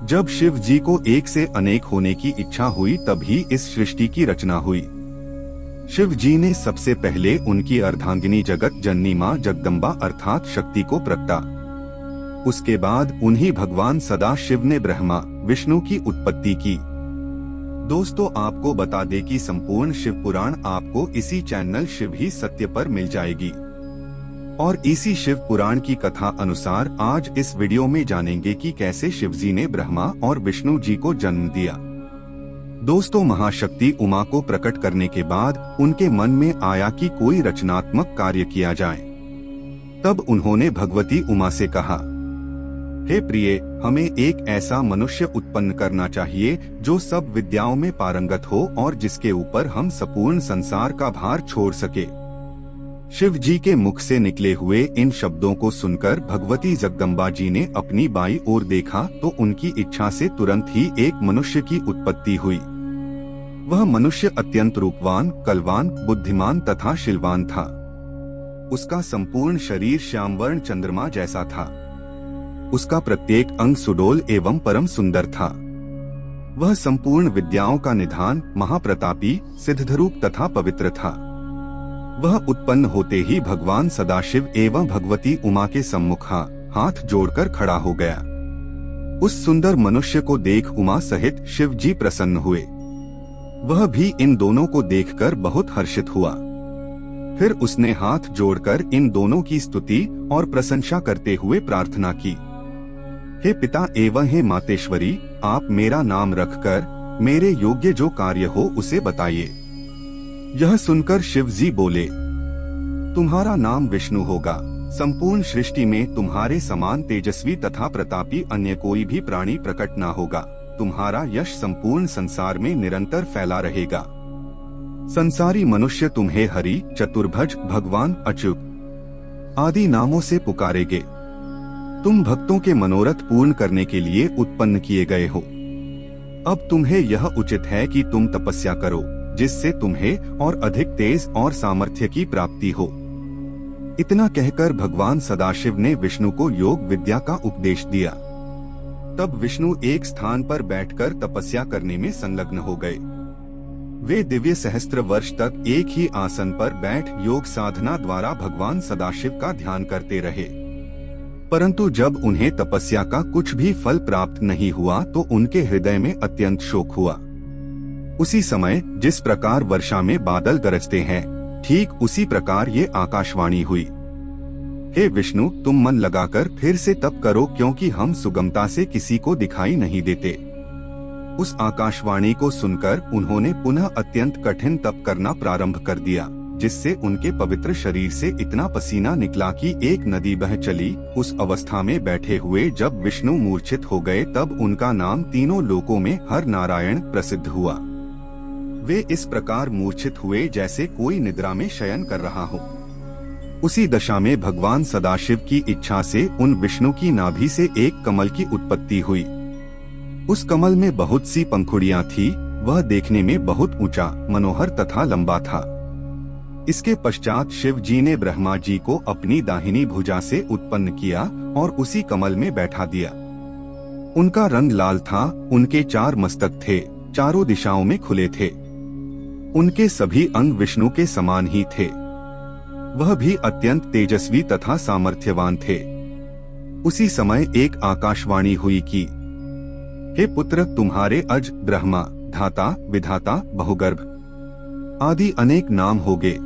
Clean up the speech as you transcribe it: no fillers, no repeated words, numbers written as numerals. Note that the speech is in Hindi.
जब शिव जी को एक से अनेक होने की इच्छा हुई तभी इस सृष्टि की रचना हुई। शिव जी ने सबसे पहले उनकी अर्धांगिनी जगत जननी माँ जगदम्बा अर्थात शक्ति को प्रगटा। उसके बाद उन्हीं भगवान सदाशिव ने ब्रह्मा विष्णु की उत्पत्ति की। दोस्तों, आपको बता दें कि संपूर्ण शिव पुराण आपको इसी चैनल शिव ही सत्य पर मिल जाएगी। और इसी शिव पुराण की कथा अनुसार आज इस वीडियो में जानेंगे कि कैसे शिव जी ने ब्रह्मा और विष्णु जी को जन्म दिया। दोस्तों, महाशक्ति उमा को प्रकट करने के बाद उनके मन में आया कि कोई रचनात्मक कार्य किया जाए। तब उन्होंने भगवती उमा से कहा, हे प्रिय, हमें एक ऐसा मनुष्य उत्पन्न करना चाहिए जो सब विद्याओं में पारंगत हो और जिसके ऊपर हम संपूर्ण संसार का भार छोड़ सके। शिव जी के मुख से निकले हुए इन शब्दों को सुनकर भगवती जगदम्बा जी ने अपनी बाईं ओर देखा तो उनकी इच्छा से तुरंत ही एक मनुष्य की उत्पत्ति हुई। वह मनुष्य अत्यंत रूपवान, कलवान, बुद्धिमान तथा शीलवान था। उसका संपूर्ण शरीर श्यामवर्ण चंद्रमा जैसा था। उसका प्रत्येक अंग सुडोल एवं परम सुंदर था। वह संपूर्ण विद्याओं का निधान, महाप्रतापी, सिद्धरूप तथा पवित्र था। वह उत्पन्न होते ही भगवान सदाशिव एवं भगवती उमा के सम्मुख हाथ जोड़कर खड़ा हो गया। उस सुंदर मनुष्य को देख उमा सहित शिव जी प्रसन्न हुए। वह भी इन दोनों को देखकर बहुत हर्षित हुआ। फिर उसने हाथ जोड़कर इन दोनों की स्तुति और प्रशंसा करते हुए प्रार्थना की, हे पिता एवं हे मातेश्वरी, आप मेरा नाम रखकर मेरे योग्य जो कार्य हो उसे बताइए। यह सुनकर शिव जी बोले, तुम्हारा नाम विष्णु होगा। संपूर्ण सृष्टि में तुम्हारे समान तेजस्वी तथा प्रतापी अन्य कोई भी प्राणी प्रकट न होगा। तुम्हारा यश संपूर्ण संसार में निरंतर फैला रहेगा। संसारी मनुष्य तुम्हें हरि, चतुर्भुज, भगवान, अच्युत आदि नामों से पुकारेंगे। तुम भक्तों के मनोरथ पूर्ण करने के लिए उत्पन्न किए गए हो। अब तुम्हें यह उचित है कि तुम तपस्या करो, जिससे तुम्हें और अधिक तेज और सामर्थ्य की प्राप्ति हो। इतना कहकर भगवान सदाशिव ने विष्णु को योग विद्या का उपदेश दिया। तब विष्णु एक स्थान पर बैठकर तपस्या करने में संलग्न हो गए। वे दिव्य सहस्त्र वर्ष तक एक ही आसन पर बैठ योग साधना द्वारा भगवान सदाशिव का ध्यान करते रहे। परंतु जब उन्हें तपस्या का कुछ भी फल प्राप्त नहीं हुआ तो उनके हृदय में अत्यंत शोक हुआ। उसी समय जिस प्रकार वर्षा में बादल गरजते हैं, ठीक उसी प्रकार ये आकाशवाणी हुई, हे विष्णु, तुम मन लगाकर फिर से तप करो, क्योंकि हम सुगमता से किसी को दिखाई नहीं देते। उस आकाशवाणी को सुनकर उन्होंने पुनः अत्यंत कठिन तप करना प्रारंभ कर दिया, जिससे उनके पवित्र शरीर से इतना पसीना निकला कि एक नदी बह चली। उस अवस्था में बैठे हुए जब विष्णु मूर्छित हो गए तब उनका नाम तीनों लोकों में हर नारायण प्रसिद्ध हुआ। वे इस प्रकार मूर्छित हुए जैसे कोई निद्रा में शयन कर रहा हो। उसी दशा में भगवान सदाशिव की इच्छा से उन विष्णु की नाभि से एक कमल की उत्पत्ति हुई। उस कमल में बहुत सी पंखुड़ियां थी। वह देखने में बहुत ऊंचा, मनोहर तथा लंबा था। इसके पश्चात शिव जी ने ब्रह्मा जी को अपनी दाहिनी भुजा से उत्पन्न किया और उसी कमल में बैठा दिया। उनका रंग लाल था। उनके 4 मस्तक थे, चारों दिशाओं में खुले थे। उनके सभी अंग विष्णु के समान ही थे। वह भी अत्यंत तेजस्वी तथा सामर्थ्यवान थे। उसी समय एक आकाशवाणी हुई कि, हे पुत्र, तुम्हारे अज, ब्रह्मा, धाता, विधाता, बहुगर्भ आदि अनेक नाम होंगे।